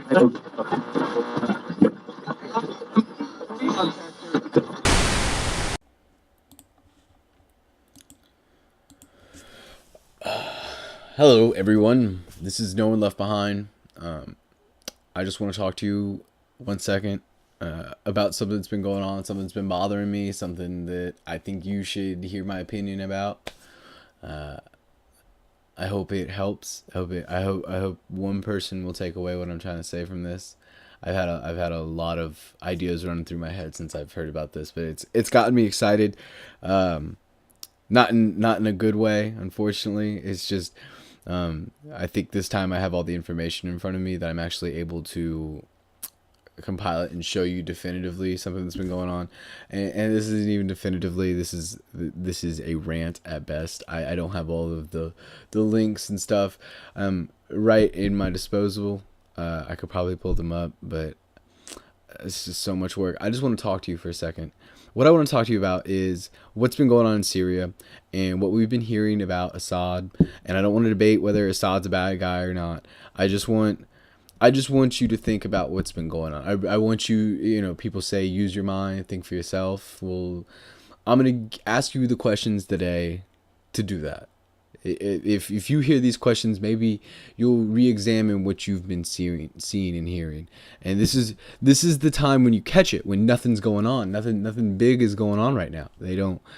Hello, everyone. This is No One Left Behind. I just want to talk to you 1 second about something that's been going on, something that's been bothering me, something that I think you should hear my opinion about. I hope it helps. I hope one person will take away what I'm trying to say from this. I've had a lot of ideas running through my head since I've heard about this, but it's gotten me excited. Not in a good way, unfortunately. It's just I think this time I have all the information in front of me that I'm actually able to compile it and show you definitively something that's been going on. And this isn't even definitively. This is a rant at best. I don't have all of the links and stuff right in my disposal. I could probably pull them up, but it's just so much work. I just want to talk to you for a second. What I want to talk to you about is what's been going on in Syria and what we've been hearing about Assad. And I don't want to debate whether Assad's a bad guy or not. I just want you to think about what's been going on. I want you, people say use your mind, think for yourself. Well, I'm going to ask you the questions today to do that. If you hear these questions, maybe you'll re-examine what you've been seeing and hearing. And this is the time when you catch it, when nothing's going on, nothing big is going on right now. The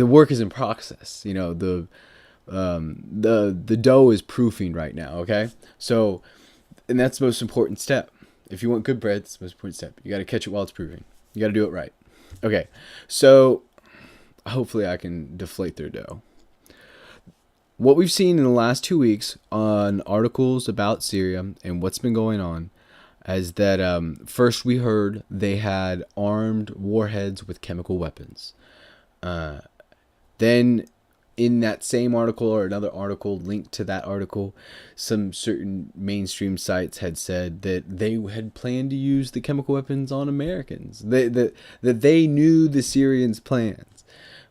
work is in process. The dough is proofing right now. Okay, so and that's the most important step. If you want good bread, it's the most important step. You got to catch it while it's proofing. You got to do it right. Okay, so hopefully I can deflate their dough. What we've seen in the last 2 weeks on articles about Syria and what's been going on is that first we heard they had armed warheads with chemical weapons. Then in that same article or another article linked to that article, some certain mainstream sites had said that they had planned to use the chemical weapons on Americans. That they knew the Syrians' plans.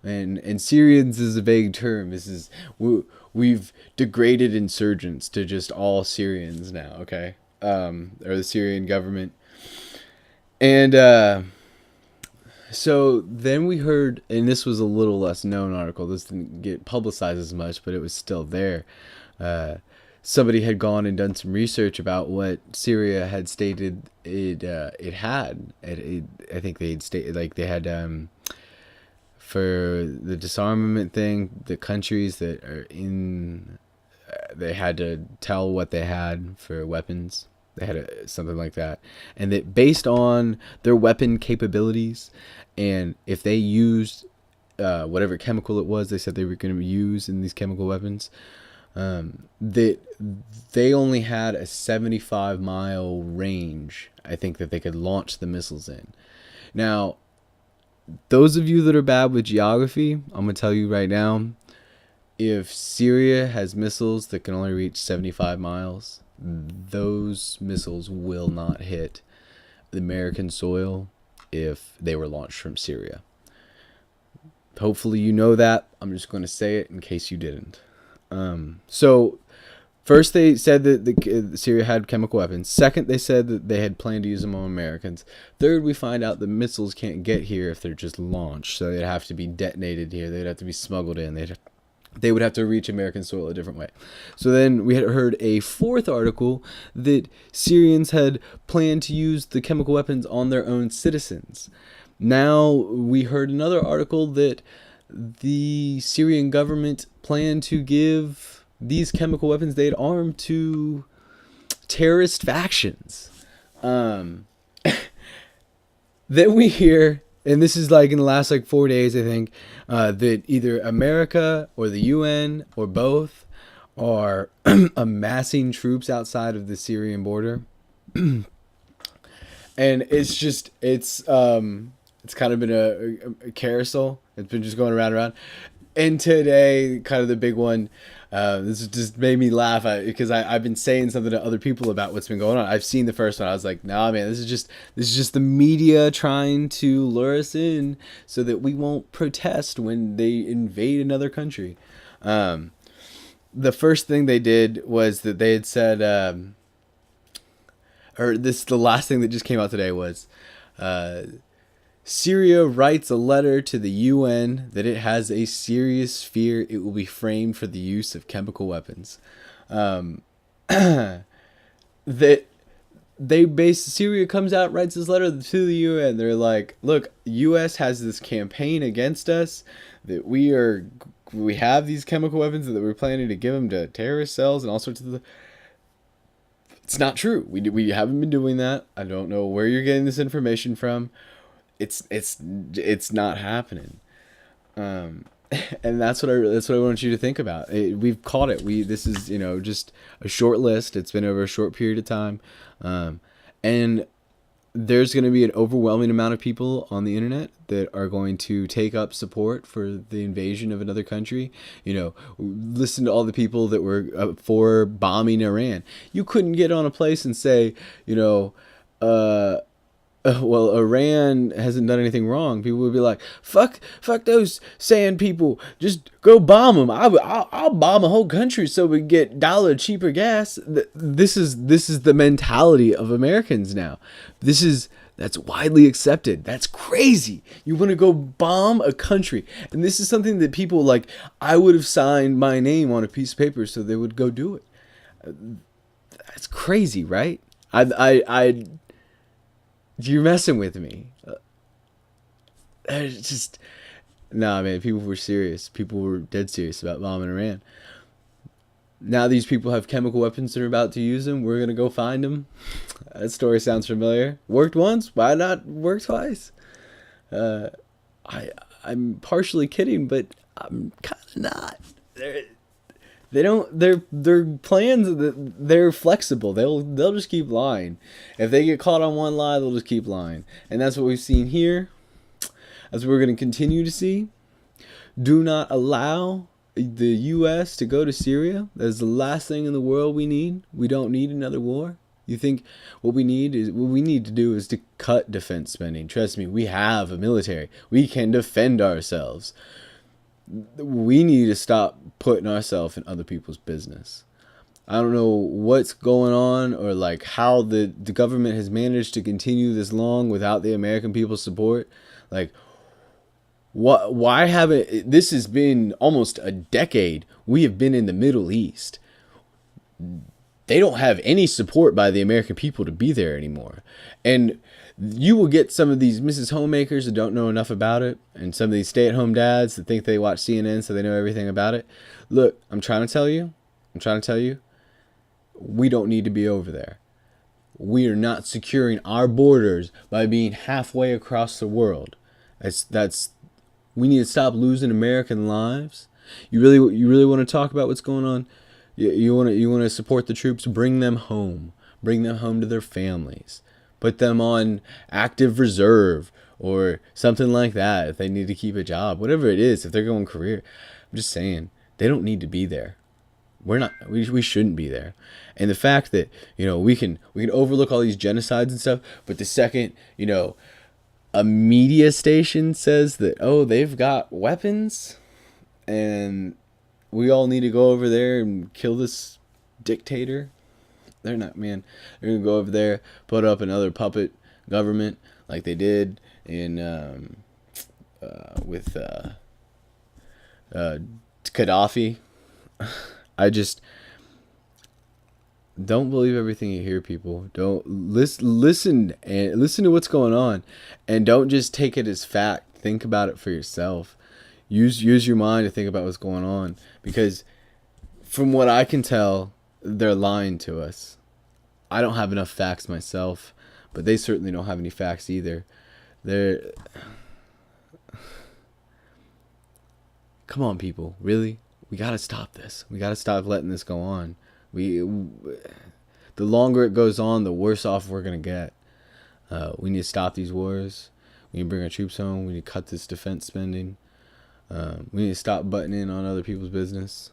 And Syrians is a vague term. We've degraded insurgents to just all Syrians now, okay? Or the Syrian government. And so then we heard, and this was a little less known article. This didn't get publicized as much, but it was still there. Somebody had gone and done some research about what Syria had stated it had. I think they had stated they had for the disarmament thing, the countries that are in, they had to tell what they had for weapons. They had something like that. And that based on their weapon capabilities, and if they used whatever chemical it was they said they were going to use in these chemical weapons, that they only had a 75-mile range, I think, that they could launch the missiles in. Now, those of you that are bad with geography, I'm going to tell you right now, if Syria has missiles that can only reach 75 miles, those missiles will not hit the American soil if they were launched from Syria. Hopefully you know that. I'm just going to say it in case you didn't. So first they said that Syria had chemical weapons. Second, they said that they had planned to use them on Americans. Third, we find out the missiles can't get here if they're just launched. So they'd have to be detonated here. They'd have to be smuggled in. They would have to reach American soil a different way. So then we had heard a fourth article that Syrians had planned to use the chemical weapons on their own citizens. Now we heard another article that the Syrian government planned to give these chemical weapons they'd armed to terrorist factions. Then we hear, and this is in the last 4 days, I think, that either America or the UN or both are amassing troops outside of the Syrian border. And it's kind of been a carousel. It's been just going around and around. And today, kind of the big one, this just made me laugh because I've been saying something to other people about what's been going on. I've seen the first one. I was like, nah, man, this is just the media trying to lure us in so that we won't protest when they invade another country. the first thing they did was that they had said, or this the last thing that just came out today was, uh, Syria writes a letter to the UN that it has a serious fear it will be framed for the use of chemical weapons. Um, that they base Syria comes out, writes this letter to the UN. They're like, look, US has this campaign against us that we have these chemical weapons that we're planning to give them to terrorist cells and all sorts of. It's not true. We haven't been doing that. I don't know where you're getting this information from. It's not happening. Um, and that's what I want you to think about. We've caught it. This is just a short list. It's been over a short period of time, and there's going to be an overwhelming amount of people on the internet that are going to take up support for the invasion of another country. Listen to all the people that were for bombing Iran. You couldn't get on a place and say, uh, well, Iran hasn't done anything wrong. People would be like, fuck those sand people. Just go bomb them. I'll bomb a whole country so we get dollar cheaper gas. This is the mentality of Americans now. That's widely accepted. That's crazy. You want to go bomb a country. And this is something that people like, I would have signed my name on a piece of paper so they would go do it. That's crazy, right? You're messing with me. It's just, nah, man. People were serious. People were dead serious about bombing Iran. Now these people have chemical weapons and are about to use them. We're gonna go find them. That story sounds familiar. Worked once. Why not work twice? Uh, I'm partially kidding, but I'm kind of not. They don't. Their plans. They're flexible. They'll just keep lying. If they get caught on one lie, they'll just keep lying. And that's what we've seen here. That's what we're going to continue to see. Do not allow the U.S. to go to Syria. That's the last thing in the world we need. We don't need another war. You think what we need to do is to cut defense spending. Trust me, we have a military. We can defend ourselves. We need to stop putting ourselves in other people's business. I don't know what's going on or like how the government has managed to continue this long without the American people's support. Like, why haven't, this has been almost a decade. We have been in the Middle East. They don't have any support by the American people to be there anymore. And you will get some of these Mrs. Homemakers that don't know enough about it, and some of these stay-at-home dads that think they watch CNN so they know everything about it. Look, I'm trying to tell you, we don't need to be over there. We are not securing our borders by being halfway across the world. We need to stop losing American lives. You really want to talk about what's going on? You want to support the troops? Bring them home. Bring them home to their families. Put them on active reserve or something like that if they need to keep a job. Whatever it is, if they're going career. I'm just saying, they don't need to be there. We shouldn't be there. And the fact that, we can overlook all these genocides and stuff, but the second, a media station says that, oh, they've got weapons and we all need to go over there and kill this dictator. They're not, man. They're going to go over there, put up another puppet government like they did in with Gaddafi. I just don't believe everything you hear, people. Don't listen to what's going on, and don't just take it as fact. Think about it for yourself. Use your mind to think about what's going on, because from what I can tell, they're lying to us. I don't have enough facts myself, but they certainly don't have any facts either. Come on, people, really? We gotta stop this. We gotta stop letting this go on. The longer it goes on, the worse off we're gonna get. We need to stop these wars. We need to bring our troops home. We need to cut this defense spending. We need to stop butting in on other people's business.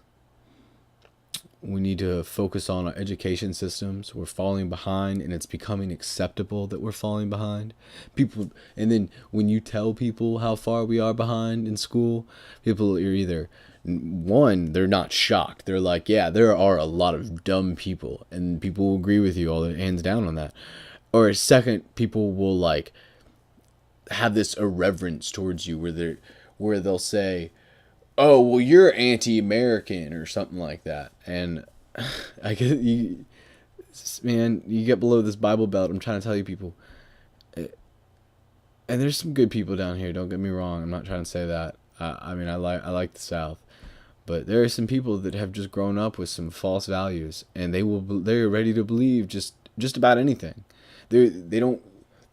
We need to focus on our education systems. We're falling behind, and it's becoming acceptable that we're falling behind. People, and then when you tell people how far we are behind in school, people are either one, they're not shocked. They're like, yeah, there are a lot of dumb people, and people will agree with you all hands down on that. Or second, people will like have this irreverence towards you where they'll say, oh well, you're anti-American or something like that. And I get you, man, you get below this Bible belt, I'm trying to tell you people, and there's some good people down here, don't get me wrong, I'm not trying to say that. I mean, I like the South, but there are some people that have just grown up with some false values, and they're ready to believe just about anything. They've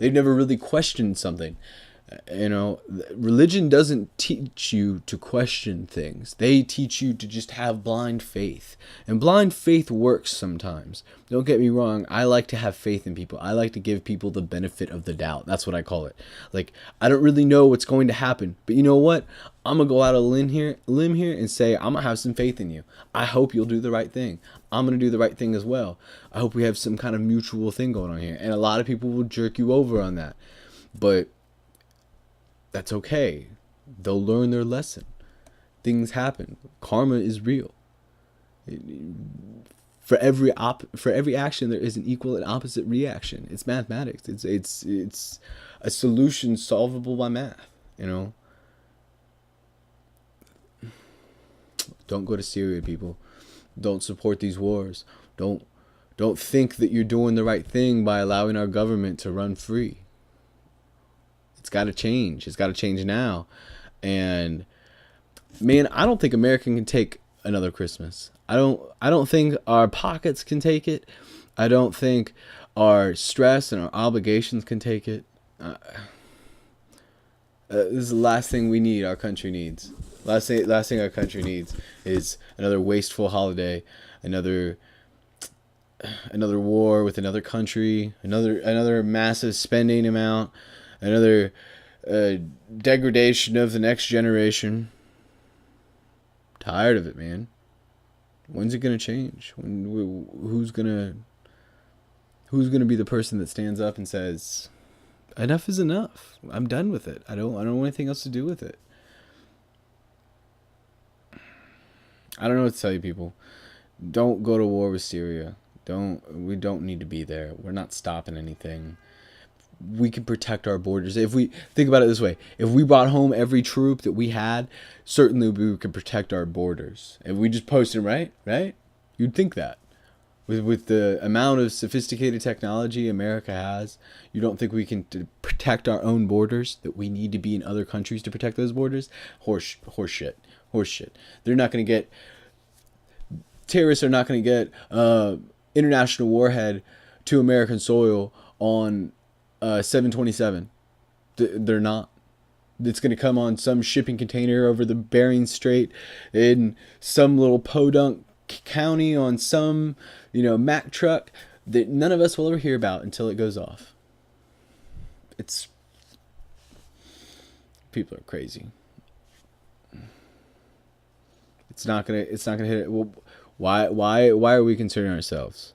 never really questioned something. You know, religion doesn't teach you to question things. They teach you to just have blind faith. And blind faith works sometimes. Don't get me wrong. I like to have faith in people. I like to give people the benefit of the doubt. That's what I call it. Like, I don't really know what's going to happen, but you know what? I'm going to go out on a limb here and say, I'm going to have some faith in you. I hope you'll do the right thing. I'm going to do the right thing as well. I hope we have some kind of mutual thing going on here. And a lot of people will jerk you over on that. But that's okay. They'll learn their lesson. Things happen. Karma is real. For every action, there is an equal and opposite reaction. It's mathematics. It's a solution solvable by math. You know. Don't go to Syria, people. Don't support these wars. Don't think that you're doing the right thing by allowing our government to run free. It's got to change. It's got to change now. And man, I don't think America can take another Christmas. I don't think our pockets can take it. I don't think our stress and our obligations can take it. This is the last thing we need. Our country needs. Last thing our country needs is another wasteful holiday, another war with another country, another massive spending amount, another degradation of the next generation. Tired of it, man. When's it gonna change? Who's gonna be the person that stands up and says, enough is enough. I'm done with it. I don't want anything else to do with it. I don't know what to tell you, people. Don't go to war with Syria. We don't need to be there. We're not stopping anything. We can protect our borders. If we think about it this way, if we brought home every troop that we had, certainly we could protect our borders. If we just posted them, right? You'd think that. With the amount of sophisticated technology America has, you don't think we can protect our own borders, that we need to be in other countries to protect those borders? Horse shit. They're not going to get, terrorists are not going to get international warhead to American soil on 727. They're not. It's going to come on some shipping container over the Bering Strait in some little podunk county on some, Mack truck that none of us will ever hear about until it goes off. People are crazy. It's not gonna hit it. Well, why are we concerning ourselves?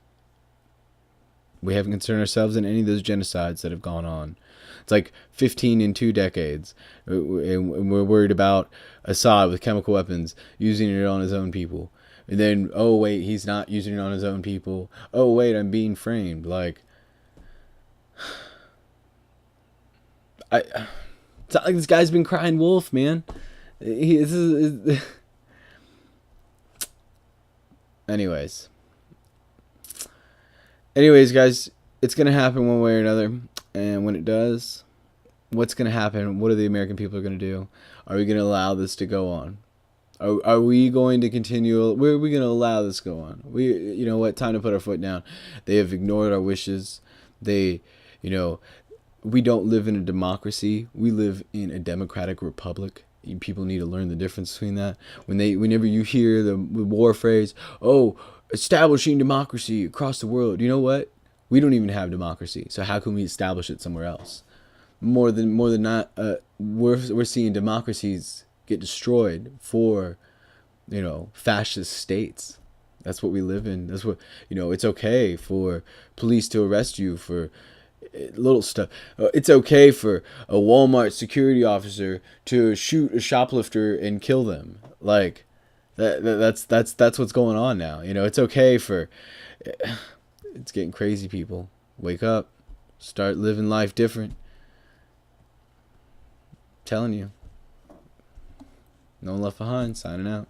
We haven't concerned ourselves in any of those genocides that have gone on. It's like 15 in 2 decades. And we're worried about Assad with chemical weapons, using it on his own people. And then, oh, wait, he's not using it on his own people. Oh, wait, I'm being framed. Like, it's not like this guy's been crying wolf, man. Anyways, guys, it's going to happen one way or another. And when it does, what's going to happen? What are the American people going to do? Are we going to allow this to go on? Are we going to continue? Where are we going to allow this to go on? You know what? Time to put our foot down. They have ignored our wishes. We don't live in a democracy. We live in a democratic republic. People need to learn the difference between that. Whenever you hear the war phrase, oh, establishing democracy across the world, you know what? We don't even have democracy. So how can we establish it somewhere else? More than not, we're seeing democracies get destroyed for, fascist states. That's what we live in. That's what, it's okay for police to arrest you for little stuff. It's okay for a Walmart security officer to shoot a shoplifter and kill them. Like that's what's going on now. It's okay for it's getting crazy, people. Wake up. Start living life different. I'm telling you. No one left behind. Signing out.